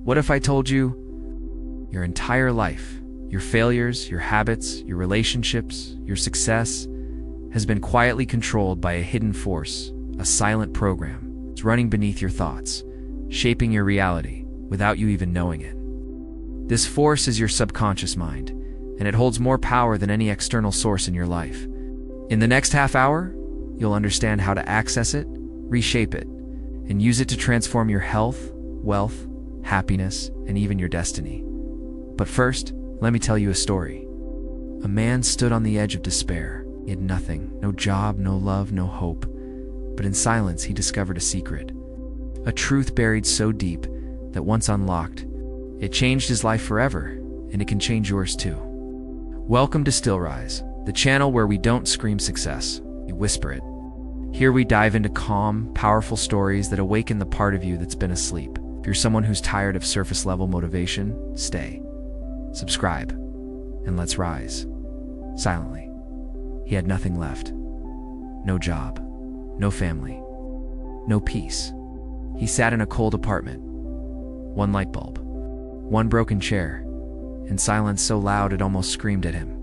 What if I told you your entire life, your failures, your habits, your relationships, your success, has been quietly controlled by a hidden force, a silent program. It's running beneath your thoughts, shaping your reality without you even knowing it. This force is your subconscious mind, and it holds more power than any external source in your life. In the next half hour, you'll understand how to access it, reshape it, and use it to transform your health, wealth, happiness, and even your destiny. But first, let me tell you a story. A man stood on the edge of despair. He had nothing, no job, no love, no hope. But in silence, he discovered a secret. A truth buried so deep that once unlocked, it changed his life forever, and it can change yours too. Welcome to Still Rise, the channel where we don't scream success, we whisper it. Here we dive into calm, powerful stories that awaken the part of you that's been asleep. If you're someone who's tired of surface-level motivation, stay. Subscribe, and let's rise. Silently. He had nothing left. No job, no family, no peace. He sat in a cold apartment. One light bulb, one broken chair, and silence so loud it almost screamed at him.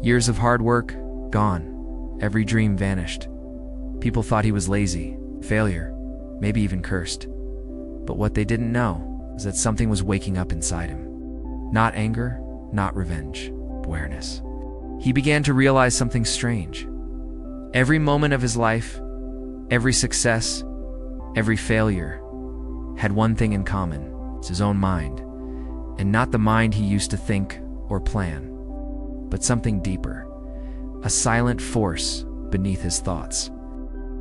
Years of hard work, gone. Every dream vanished. People thought he was lazy, failure, maybe even cursed. But what they didn't know was that something was waking up inside him. Not anger, not revenge, awareness. He began to realize something strange. Every moment of his life, every success, every failure had one thing in common. It's his own mind. And not the mind he used to think or plan, but something deeper. A silent force beneath his thoughts.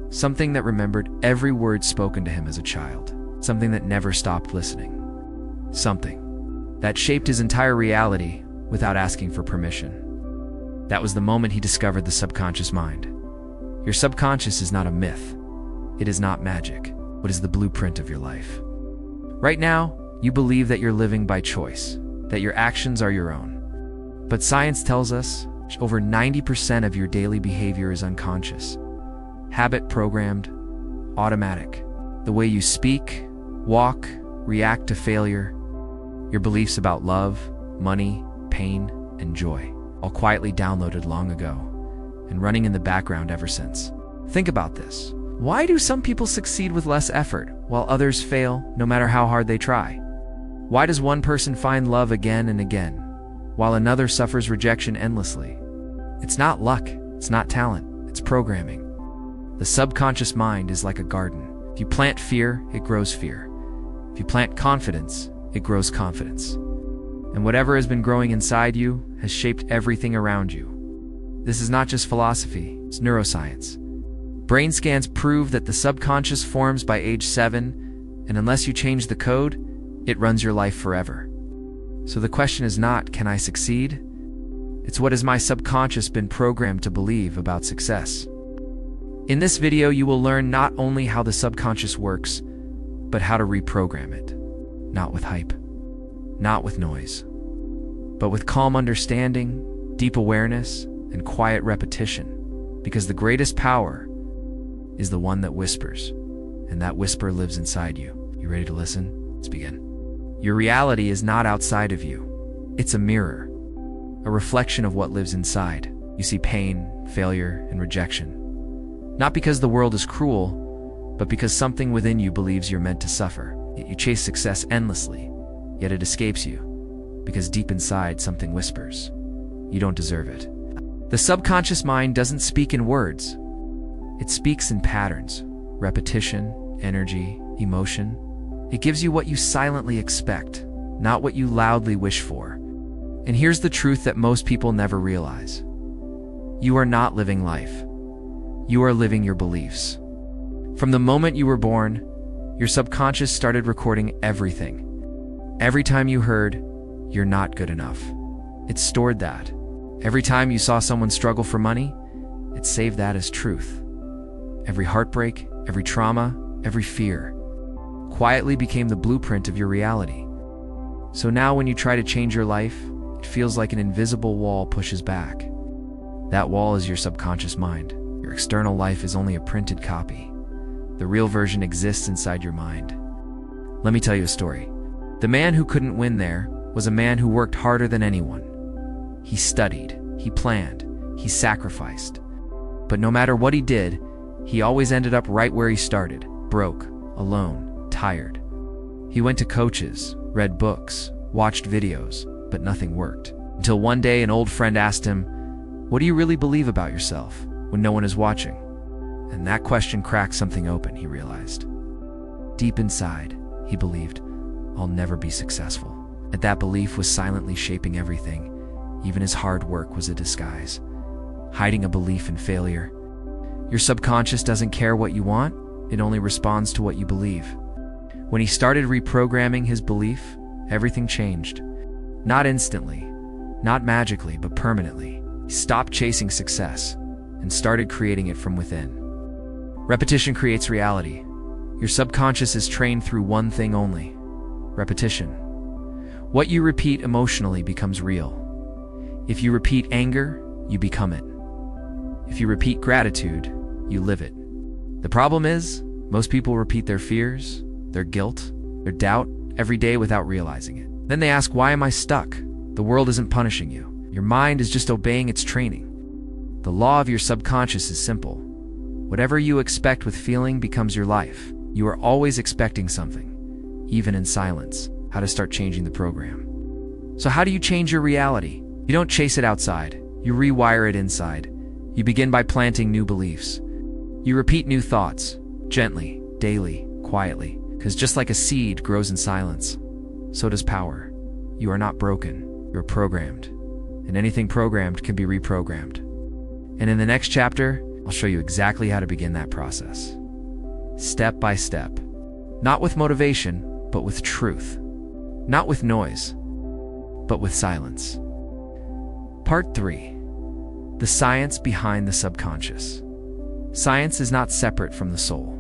Something that remembered every word spoken to him as a child. Something that never stopped listening. Something that shaped his entire reality without asking for permission. That was the moment he discovered the subconscious mind. Your subconscious is not a myth. It is not magic. It is the blueprint of your life. Right now, you believe that you're living by choice, that your actions are your own. But science tells us over 90% of your daily behavior is unconscious. Habit programmed, automatic. The way you speak, walk, react to failure, your beliefs about love, money, pain, and joy, all quietly downloaded long ago and running in the background ever since. Think about this. Why do some people succeed with less effort while others fail no matter how hard they try? Why does one person find love again and again while another suffers rejection endlessly? It's not luck, it's not talent, it's programming. The subconscious mind is like a garden. If you plant fear, it grows fear. If you plant confidence, it grows confidence. And whatever has been growing inside you has shaped everything around you. This is not just philosophy, it's neuroscience. Brain scans prove that the subconscious forms by age 7, and unless you change the code, it runs your life forever. So the question is not, can I succeed? It's what has my subconscious been programmed to believe about success? In this video, you will learn not only how the subconscious works, but how to reprogram it. Not with hype, not with noise, but with calm understanding, deep awareness, and quiet repetition. Because the greatest power is the one that whispers, and that whisper lives inside you. You ready to listen? Let's begin. Your reality is not outside of you. It's a mirror, a reflection of what lives inside. You see pain, failure, and rejection. Not because the world is cruel, but because something within you believes you're meant to suffer. Yet you chase success endlessly, yet it escapes you, because deep inside something whispers, you don't deserve it. The subconscious mind doesn't speak in words. It speaks in patterns, repetition, energy, emotion. It gives you what you silently expect, not what you loudly wish for. And here's the truth that most people never realize. You are not living life. You are living your beliefs. From the moment you were born, your subconscious started recording everything. Every time you heard, "You're not good enough," it stored that. Every time you saw someone struggle for money, it saved that as truth. Every heartbreak, every trauma, every fear quietly became the blueprint of your reality. So now when you try to change your life, it feels like an invisible wall pushes back. That wall is your subconscious mind. Your external life is only a printed copy. The real version exists inside your mind. Let me tell you a story. The man who couldn't win there was a man who worked harder than anyone. He studied, he planned, he sacrificed. But no matter what he did, he always ended up right where he started, broke, alone, tired. He went to coaches, read books, watched videos, but nothing worked. Until one day an old friend asked him, "What do you really believe about yourself when no one is watching?" And that question cracked something open, he realized. Deep inside, he believed, "I'll never be successful." And that belief was silently shaping everything. Even his hard work was a disguise, hiding a belief in failure. Your subconscious doesn't care what you want, it only responds to what you believe. When he started reprogramming his belief, everything changed. Not instantly, not magically, but permanently. He stopped chasing success and started creating it from within. Repetition creates reality. Your subconscious is trained through one thing only: repetition. What you repeat emotionally becomes real. If you repeat anger, you become it. If you repeat gratitude, you live it. The problem is, most people repeat their fears, their guilt, their doubt every day without realizing it. Then they ask, "Why am I stuck?" The world isn't punishing you. Your mind is just obeying its training. The law of your subconscious is simple. Whatever you expect with feeling becomes your life. You are always expecting something, even in silence. How to start changing the program. So how do you change your reality? You don't chase it outside. You rewire it inside. You begin by planting new beliefs. You repeat new thoughts, gently, daily, quietly, because just like a seed grows in silence, so does power. You are not broken, you're programmed. And anything programmed can be reprogrammed. And in the next chapter, I'll show you exactly how to begin that process. Step by step. Not with motivation, but with truth. Not with noise, but with silence. Part 3. The science behind the subconscious. Science is not separate from the soul.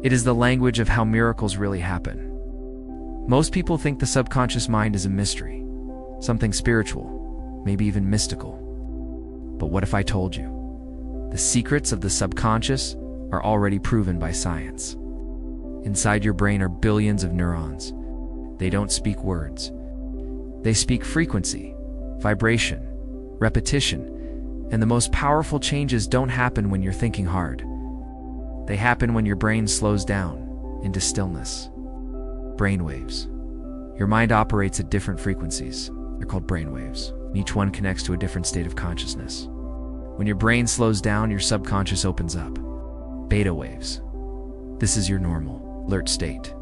It is the language of how miracles really happen. Most people think the subconscious mind is a mystery, something spiritual, maybe even mystical. But what if I told you? The secrets of the subconscious are already proven by science. Inside your brain are billions of neurons. They don't speak words. They speak frequency, vibration, repetition, and the most powerful changes don't happen when you're thinking hard. They happen when your brain slows down into stillness. Brainwaves. Your mind operates at different frequencies. They're called brainwaves. Each one connects to a different state of consciousness. When your brain slows down, your subconscious opens up. Beta waves. This is your normal, alert state.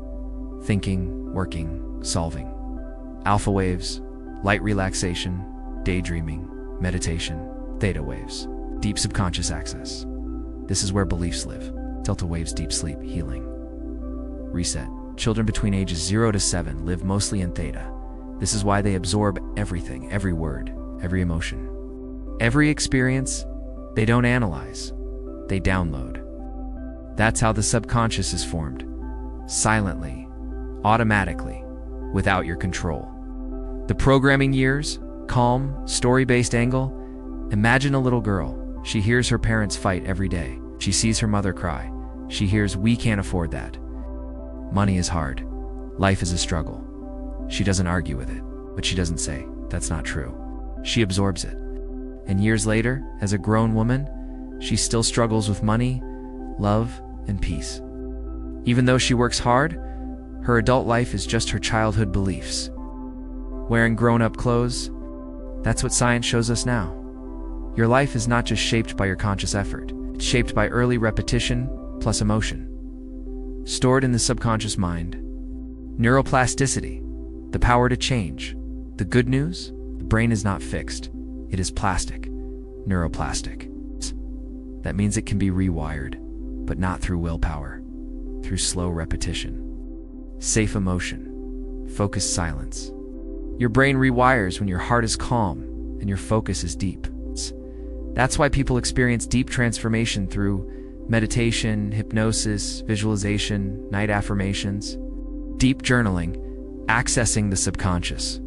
Thinking, working, solving. Alpha waves, light relaxation, daydreaming, meditation. Theta waves, deep subconscious access. This is where beliefs live. Delta waves, deep sleep, healing. Reset. Children between ages 0 to 7 live mostly in theta. This is why they absorb everything, every word, every emotion. Every experience, they don't analyze, they download. That's how the subconscious is formed. Silently, automatically, without your control. The programming years, calm, story-based angle. Imagine a little girl. She hears her parents fight every day. She sees her mother cry. She hears, "We can't afford that. Money is hard. Life is a struggle." She doesn't argue with it, but she doesn't say, "That's not true." She absorbs it. And years later, as a grown woman, she still struggles with money, love, and peace. Even though she works hard, her adult life is just her childhood beliefs. Wearing grown-up clothes, that's what science shows us now. Your life is not just shaped by your conscious effort. It's shaped by early repetition plus emotion. Stored in the subconscious mind. Neuroplasticity, the power to change. The good news, the brain is not fixed. It is plastic, neuroplastic. That means it can be rewired, but not through willpower, through slow repetition. Safe emotion, focused silence. Your brain rewires when your heart is calm and your focus is deep. That's why people experience deep transformation through meditation, hypnosis, visualization, night affirmations, deep journaling, accessing the subconscious.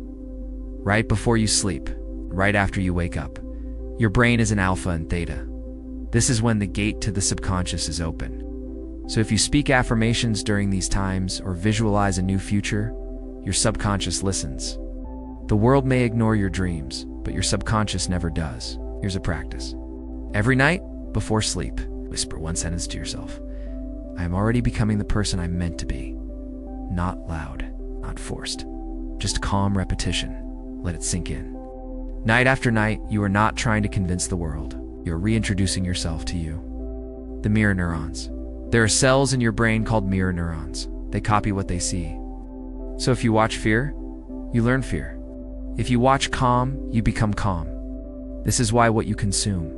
Right before you sleep, right after you wake up, your brain is in alpha and theta. This is when the gate to the subconscious is open. So if you speak affirmations during these times or visualize a new future, your subconscious listens. The world may ignore your dreams, but your subconscious never does. Here's a practice. Every night, before sleep, whisper one sentence to yourself. I am already becoming the person I'm meant to be. Not loud, not forced. Just calm repetition. Let it sink in. Night after night, you are not trying to convince the world. You are reintroducing yourself to you. The mirror neurons. There are cells in your brain called mirror neurons. They copy what they see. So if you watch fear, you learn fear. If you watch calm, you become calm. This is why what you consume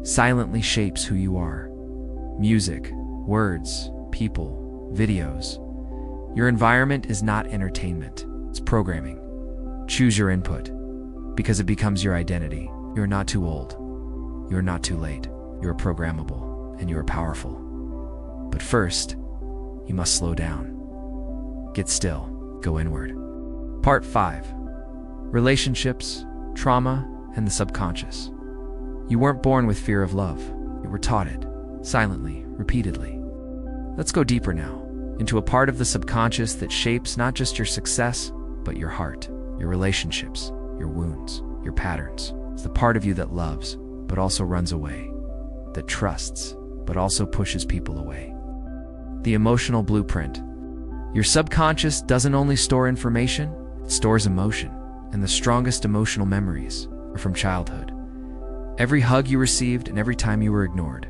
silently shapes who you are. Music, words, people, videos. Your environment is not entertainment. It's programming. Choose your input, because it becomes your identity. You're not too old. You're not too late. You're programmable, and you are powerful. But first, you must slow down. Get still. Go inward. Part 5. Relationships, trauma, and the subconscious. You weren't born with fear of love. You were taught it, silently, repeatedly. Let's go deeper now, into a part of the subconscious that shapes not just your success, but your heart, your relationships, your wounds, your patterns. It's the part of you that loves, but also runs away, that trusts, but also pushes people away. The emotional blueprint. Your subconscious doesn't only store information, it stores emotion, and the strongest emotional memories are from childhood. Every hug you received and every time you were ignored,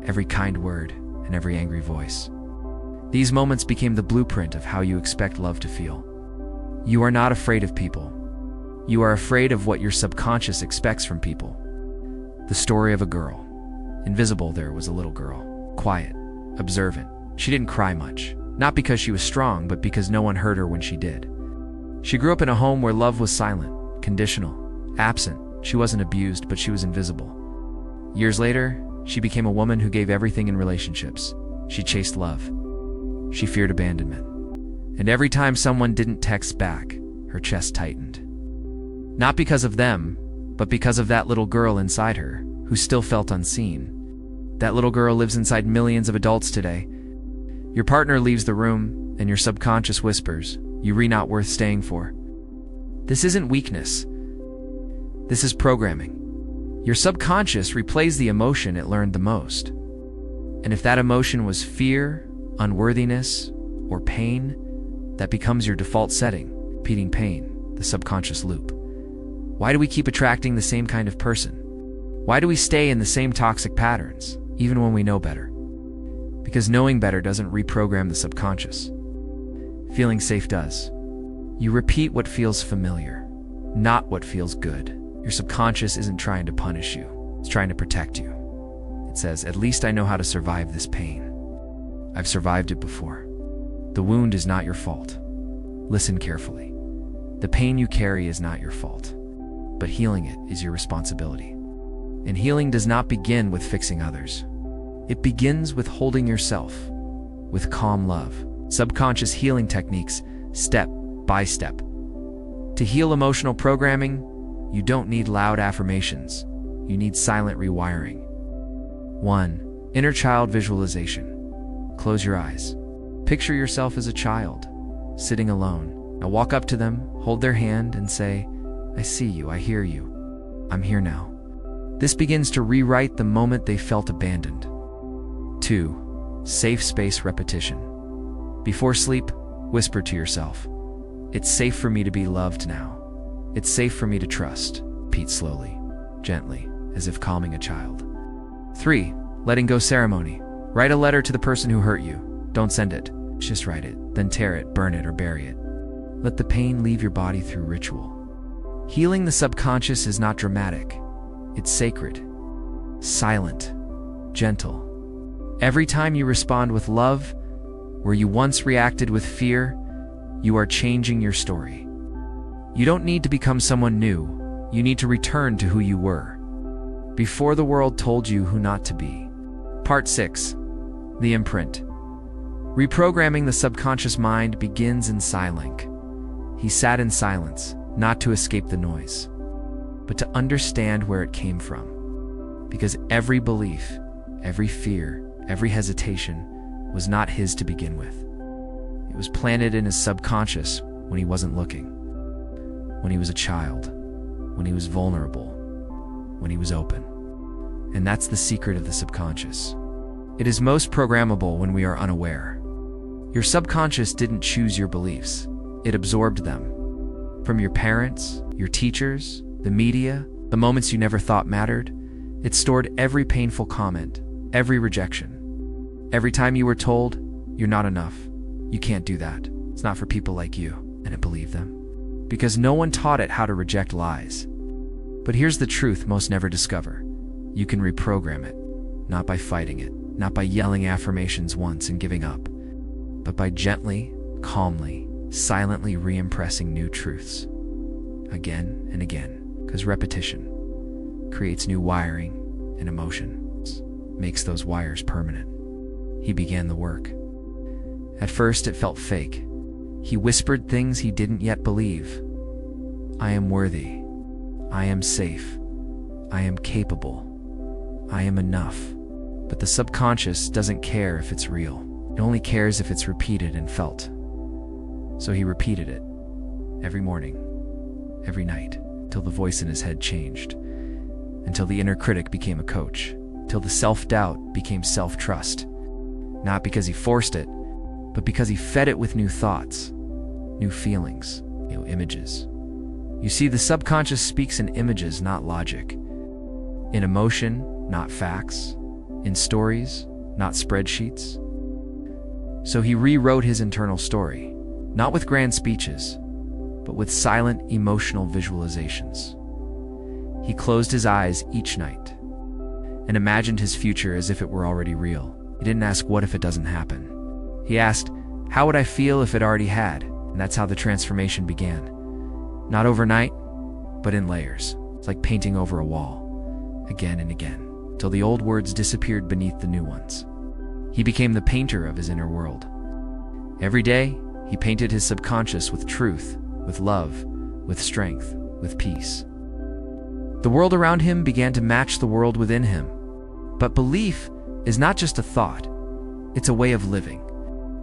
every kind word and every angry voice. These moments became the blueprint of how you expect love to feel. You are not afraid of people. You are afraid of what your subconscious expects from people. The story of a girl. Invisible, there was a little girl, quiet, observant. She didn't cry much, not because she was strong, but because no one heard her when she did. She grew up in a home where love was silent, conditional, absent. She wasn't abused, but she was invisible. Years later, she became a woman who gave everything in relationships. She chased love. She feared abandonment. And every time someone didn't text back, her chest tightened. Not because of them, but because of that little girl inside her, who still felt unseen. That little girl lives inside millions of adults today. Your partner leaves the room, and your subconscious whispers, "You're not worth staying for." This isn't weakness. This is programming. Your subconscious replays the emotion it learned the most. And if that emotion was fear, unworthiness, or pain, that becomes your default setting, repeating pain, the subconscious loop. Why do we keep attracting the same kind of person? Why do we stay in the same toxic patterns, even when we know better? Because knowing better doesn't reprogram the subconscious. Feeling safe does. You repeat what feels familiar, not what feels good. Your subconscious isn't trying to punish you. It's trying to protect you. It says, at least I know how to survive this pain. I've survived it before. The wound is not your fault. Listen carefully. The pain you carry is not your fault, but healing it is your responsibility. And healing does not begin with fixing others. It begins with holding yourself, with calm love. Subconscious healing techniques, step by step. To heal emotional programming, you don't need loud affirmations. You need silent rewiring. 1. Inner child visualization. Close your eyes. Picture yourself as a child, sitting alone. Now walk up to them, hold their hand, and say, I see you, I hear you. I'm here now. This begins to rewrite the moment they felt abandoned. 2. Safe space repetition. Before sleep, whisper to yourself, it's safe for me to be loved now. It's safe for me to trust. Repeat slowly, gently, as if calming a child. 3. Letting go ceremony. Write a letter to the person who hurt you. Don't send it. Just write it, then tear it, burn it, or bury it. Let the pain leave your body through ritual. Healing the subconscious is not dramatic. It's sacred, silent, gentle. Every time you respond with love, where you once reacted with fear, you are changing your story. You don't need to become someone new. You need to return to who you were, before the world told you who not to be. Part 6. The imprint. Reprogramming the subconscious mind begins in Silink. He sat in silence, not to escape the noise, but to understand where it came from. Because every belief, every fear, every hesitation was not his to begin with. It was planted in his subconscious when he wasn't looking, when he was a child, when he was vulnerable, when he was open. And that's the secret of the subconscious. It is most programmable when we are unaware. Your subconscious didn't choose your beliefs. It absorbed them. From your parents, your teachers, the media, the moments you never thought mattered, it stored every painful comment, every rejection. Every time you were told, "You're not enough. You can't do that. It's not for people like you," and it believed them. Because no one taught it how to reject lies. But here's the truth most never discover. You can reprogram it, not by fighting it, not by yelling affirmations once and giving up, but by gently, calmly, silently re-impressing new truths. Again and again, because repetition creates new wiring, and emotions makes those wires permanent. He began the work. At first it felt fake. He whispered things he didn't yet believe. I am worthy. I am safe. I am capable. I am enough. But the subconscious doesn't care if it's real. It only cares if it's repeated and felt. So he repeated it every morning, every night, till the voice in his head changed, until the inner critic became a coach, till the self-doubt became self-trust. Not because he forced it, but because he fed it with new thoughts, new feelings, new images. You see, the subconscious speaks in images, not logic. In emotion, not facts. In stories, not spreadsheets. So he rewrote his internal story, not with grand speeches, but with silent, emotional visualizations. He closed his eyes each night and imagined his future as if it were already real. He didn't ask, what if it doesn't happen? He asked, how would I feel if it already had? And that's how the transformation began. Not overnight, but in layers. It's like painting over a wall, again and again, till the old words disappeared beneath the new ones. He became the painter of his inner world. Every day, he painted his subconscious with truth, with love, with strength, with peace. The world around him began to match the world within him. But belief is not just a thought, it's a way of living.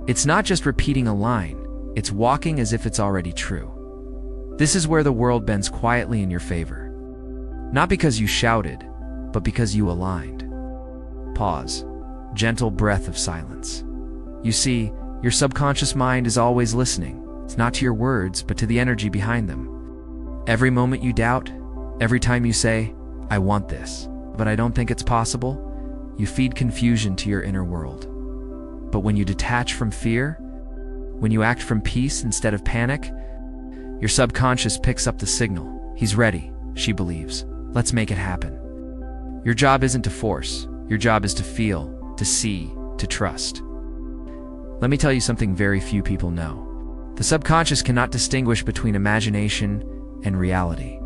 It's not just repeating a line, it's walking as if it's already true. This is where the world bends quietly in your favor. Not because you shouted, but because you aligned. Pause. Gentle breath of silence. You see, your subconscious mind is always listening. It's not to your words, but to the energy behind them. Every moment you doubt, every time you say, I want this, but I don't think it's possible, you feed confusion to your inner world. But when you detach from fear, when you act from peace instead of panic, your subconscious picks up the signal. He's ready, she believes. Let's make it happen. Your job isn't to force. Your job is to feel, to see, to trust. Let me tell you something very few people know. The subconscious cannot distinguish between imagination and reality.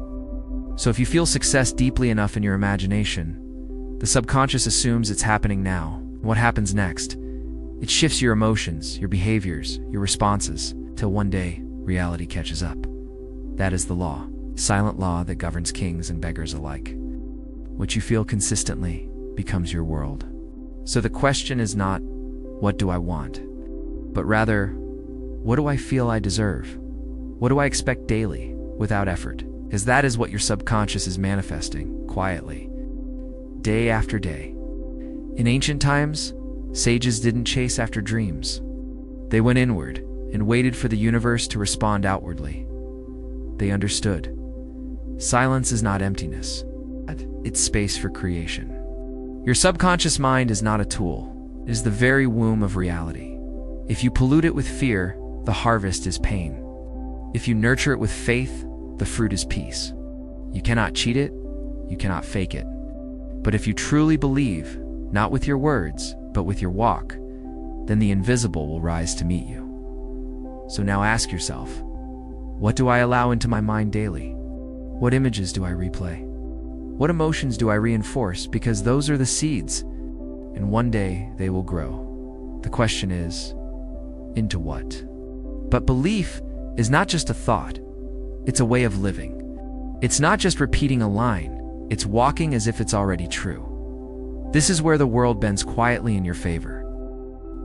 So if you feel success deeply enough in your imagination, the subconscious assumes it's happening now. What happens next? It shifts your emotions, your behaviors, your responses, till one day, reality catches up. That is the law, silent law that governs kings and beggars alike. What you feel consistently becomes your world. So the question is not, what do I want? But rather, what do I feel I deserve? What do I expect daily, without effort? Because that is what your subconscious is manifesting, quietly, day after day. In ancient times, sages didn't chase after dreams. They went inward and waited for the universe to respond outwardly. They understood. Silence is not emptiness. It's space for creation. Your subconscious mind is not a tool. It is the very womb of reality. If you pollute it with fear, the harvest is pain. If you nurture it with faith, the fruit is peace. You cannot cheat it, you cannot fake it. But if you truly believe, not with your words, but with your walk, then the invisible will rise to meet you. So now ask yourself, what do I allow into my mind daily? What images do I replay? What emotions do I reinforce? Because those are the seeds, and one day they will grow. The question is, into what? But belief is not just a thought, it's a way of living. It's not just repeating a line, it's walking as if it's already true. This is where the world bends quietly in your favor.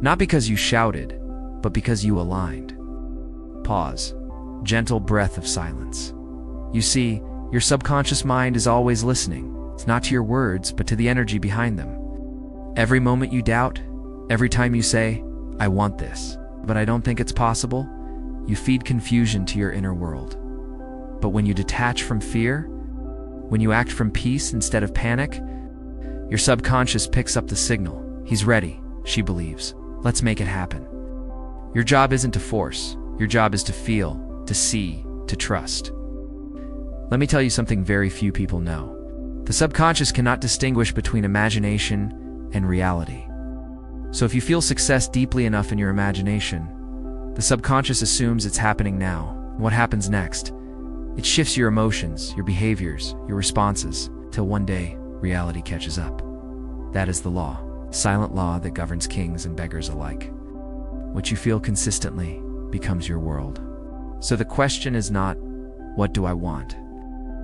Not because you shouted, but because you aligned. Pause. gentle breath of silence. You see, your subconscious mind is always listening. It's not to your words, but to the energy behind them. Every moment you doubt, every time you say, "I want this, but I don't think it's possible," you feed confusion to your inner world. But when you detach from fear, when you act from peace instead of panic, your subconscious picks up the signal. He's ready, she believes. Let's make it happen. Your job isn't to force. Your job is to feel, to see, to trust. Let me tell you something very few people know. The subconscious cannot distinguish between imagination and reality. So if you feel success deeply enough in your imagination, the subconscious assumes it's happening now. What happens next? It shifts your emotions, your behaviors, your responses, till one day reality catches up. That is the law, silent law that governs kings and beggars alike. What you feel consistently becomes your world. So the question is not, what do I want?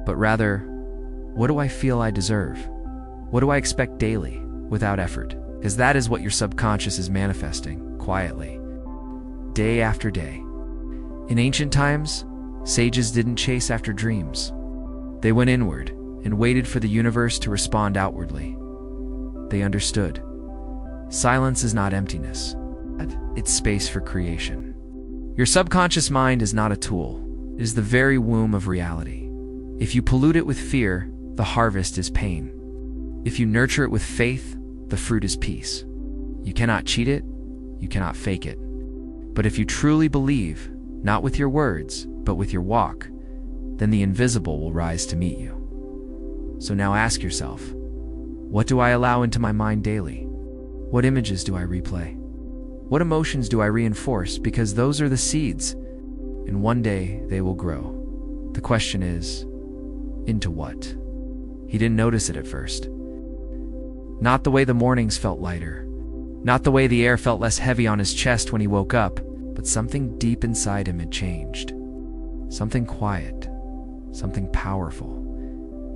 But rather, what do I feel I deserve? What do I expect daily, without effort? Because that is what your subconscious is manifesting, quietly, day after day. In ancient times, sages didn't chase after dreams. They went inward and waited for the universe to respond outwardly. They understood. Silence is not emptiness. It's space for creation. Your subconscious mind is not a tool. It is the very womb of reality. If you pollute it with fear, the harvest is pain. If you nurture it with faith, the fruit is peace. You cannot cheat it, you cannot fake it. But if you truly believe, not with your words, but with your walk, then the invisible will rise to meet you. So now ask yourself, what do I allow into my mind daily? What images do I replay? What emotions do I reinforce? Because those are the seeds, and one day they will grow. The question is, into what? He didn't notice it at first. Not the way the mornings felt lighter, not the way the air felt less heavy on his chest when he woke up, but something deep inside him had changed. Something quiet, something powerful.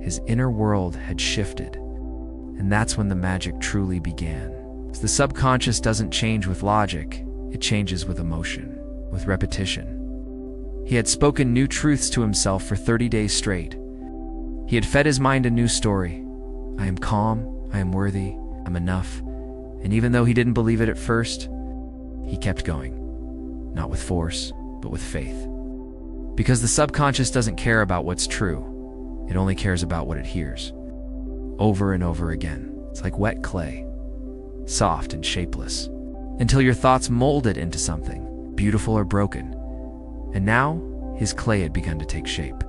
His inner world had shifted, and that's when the magic truly began. The subconscious doesn't change with logic, it changes with emotion, with repetition. He had spoken new truths to himself for 30 days straight. He had fed his mind a new story. I am calm, I am worthy, I'm enough. And even though he didn't believe it at first, he kept going. Not with force, but with faith. Because the subconscious doesn't care about what's true. It only cares about what it hears. Over and over again. It's like wet clay. Soft and shapeless, until your thoughts mold it into something, beautiful or broken. And now, his clay had begun to take shape.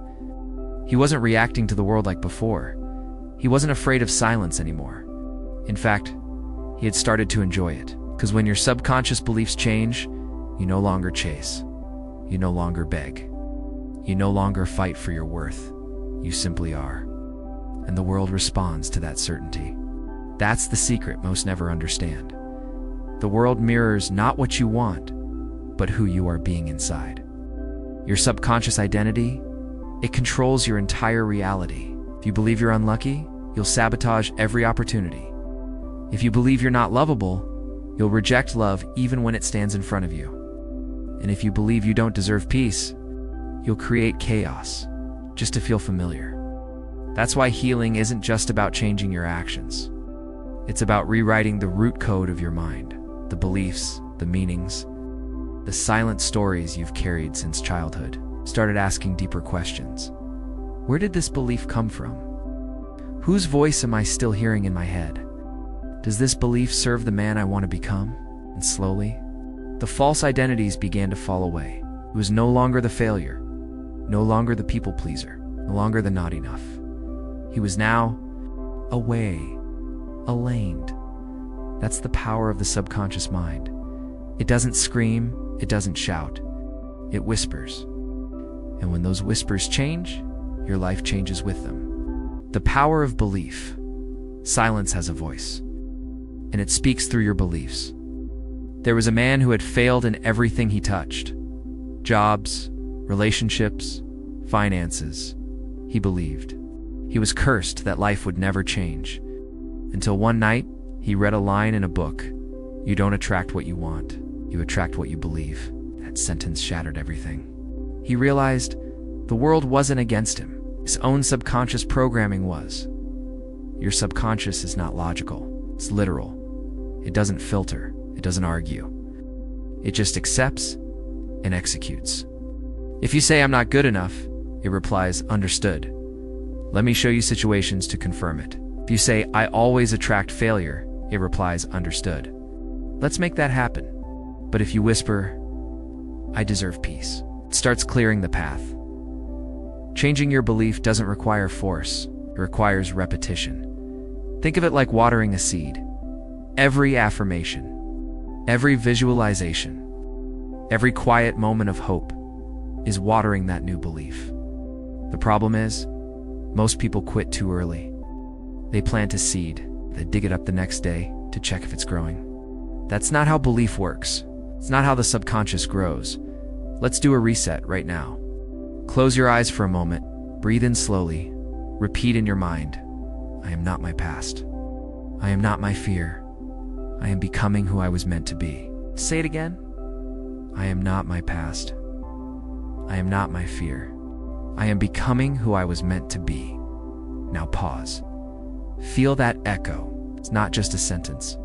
He wasn't reacting to the world like before. He wasn't afraid of silence anymore. In fact, he had started to enjoy it. Because when your subconscious beliefs change, you no longer chase. You no longer beg. You no longer fight for your worth. You simply are. And the world responds to that certainty. That's the secret most never understand. The world mirrors not what you want, but who you are being inside. Your subconscious identity, it controls your entire reality. If you believe you're unlucky, you'll sabotage every opportunity. If you believe you're not lovable, you'll reject love even when it stands in front of you. And if you believe you don't deserve peace, you'll create chaos just to feel familiar. That's why healing isn't just about changing your actions. It's about rewriting the root code of your mind, the beliefs, the meanings, the silent stories you've carried since childhood. Started asking deeper questions. Where did this belief come from? Whose voice am I still hearing in my head? Does this belief serve the man I want to become? And slowly, the false identities began to fall away. It was no longer the failure, no longer the people pleaser, no longer the not enough. He was now away. Aligned. That's the power of the subconscious mind. It doesn't scream, it doesn't shout, it whispers. And when those whispers change, your life changes with them. The power of belief. Silence has a voice, and it speaks through your beliefs. There was a man who had failed in everything he touched. Jobs, relationships, finances. He believed. He was cursed that life would never change. Until one night, he read a line in a book. You don't attract what you want. You attract what you believe. That sentence shattered everything. he realized the world wasn't against him. His own subconscious programming was. Your subconscious is not logical. It's literal. It doesn't filter. It doesn't argue. It just accepts and executes. If you say, "I'm not good enough," it replies, "Understood. Let me show you situations to confirm it." If you say, "I always attract failure," it replies, "Understood. Let's make that happen." But if you whisper, "I deserve peace," it starts clearing the path. Changing your belief doesn't require force. It requires repetition. Think of it like watering a seed. Every affirmation, every visualization, every quiet moment of hope is watering that new belief. The problem is, most people quit too early. They plant a seed, they dig it up the next day to check if it's growing. That's not how belief works. It's not how the subconscious grows. Let's do a reset right now. Close your eyes for a moment, breathe in slowly, repeat in your mind, "I am not my past. I am not my fear. I am becoming who I was meant to be." Say it again. "I am not my past. I am not my fear. I am becoming who I was meant to be." Now pause. Feel that echo. It's not just a sentence.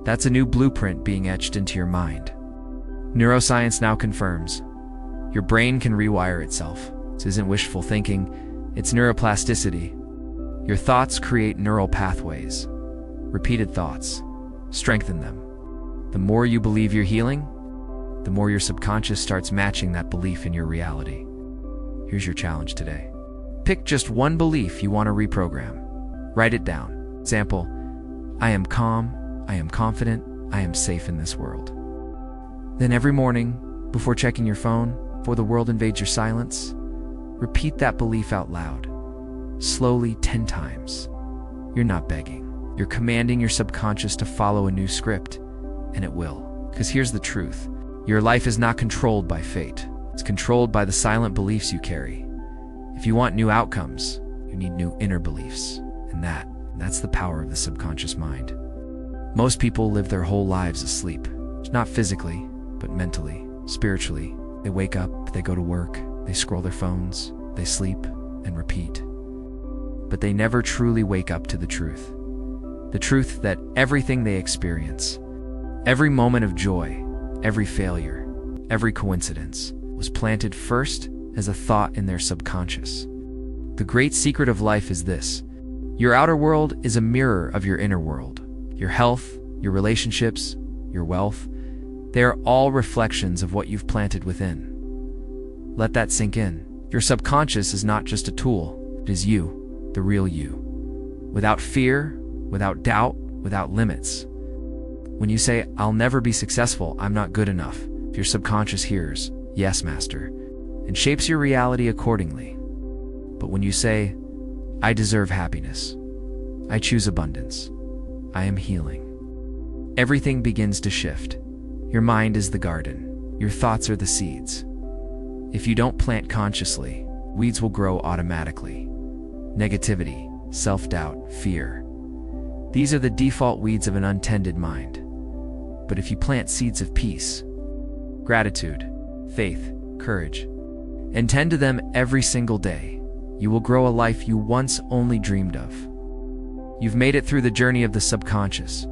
That's a new blueprint being etched into your mind. Neuroscience now confirms your brain can rewire itself. This isn't wishful thinking, it's neuroplasticity. Your thoughts create neural pathways. Repeated thoughts strengthen them. The more you believe you're healing, the more your subconscious starts matching that belief in your reality. Here's your challenge today. Pick just one belief you want to reprogram. Write it down. Example, "I am calm, I am confident, I am safe in this world." Then every morning, before checking your phone, before the world invades your silence, repeat that belief out loud, slowly 10 times. You're not begging. You're commanding your subconscious to follow a new script, and it will. Because here's the truth. Your life is not controlled by fate. It's controlled by the silent beliefs you carry. If you want new outcomes, you need new inner beliefs. And that's the power of the subconscious mind. Most people live their whole lives asleep. Not physically, but mentally, spiritually. They wake up, they go to work, they scroll their phones, they sleep, and repeat. But they never truly wake up to the truth. The truth that everything they experience, every moment of joy, every failure, every coincidence, was planted first as a thought in their subconscious. The great secret of life is this. Your outer world is a mirror of your inner world. Your health, your relationships, your wealth, they are all reflections of what you've planted within. Let that sink in. Your subconscious is not just a tool, it is you, the real you. Without fear, without doubt, without limits. When you say, "I'll never be successful, I'm not good enough," your subconscious hears, "Yes, master," and shapes your reality accordingly. But when you say, "I deserve happiness, I choose abundance, I am healing," everything begins to shift. Your mind is the garden. Your thoughts are the seeds. If you don't plant consciously, weeds will grow automatically. Negativity, self-doubt, fear. These are the default weeds of an untended mind. But if you plant seeds of peace, gratitude, faith, courage, and tend to them every single day, you will grow a life you once only dreamed of. You've made it through the journey of the subconscious.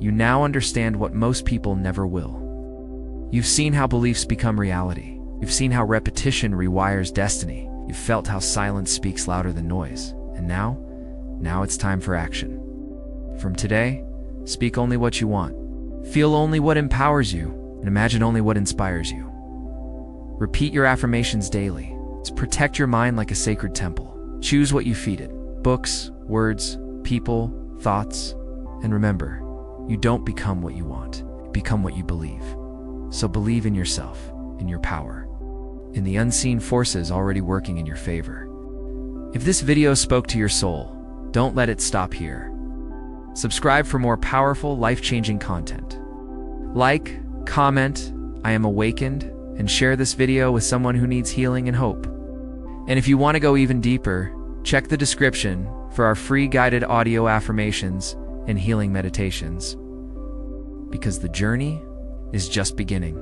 You now understand what most people never will. You've seen how beliefs become reality. You've seen how repetition rewires destiny. You've felt how silence speaks louder than noise. And now it's time for action. From today, speak only what you want. Feel only what empowers you, and imagine only what inspires you. Repeat your affirmations daily. Protect your mind like a sacred temple. Choose what you feed it. Books, words, people, thoughts. And remember, you don't become what you want. You become what you believe. So believe in yourself, in your power, in the unseen forces already working in your favor. If this video spoke to your soul, don't let it stop here. Subscribe for more powerful, life-changing content. Like, comment, "I am awakened," and share this video with someone who needs healing and hope. And if you want to go even deeper, check the description for our free guided audio affirmations and healing meditations. Because the journey is just beginning.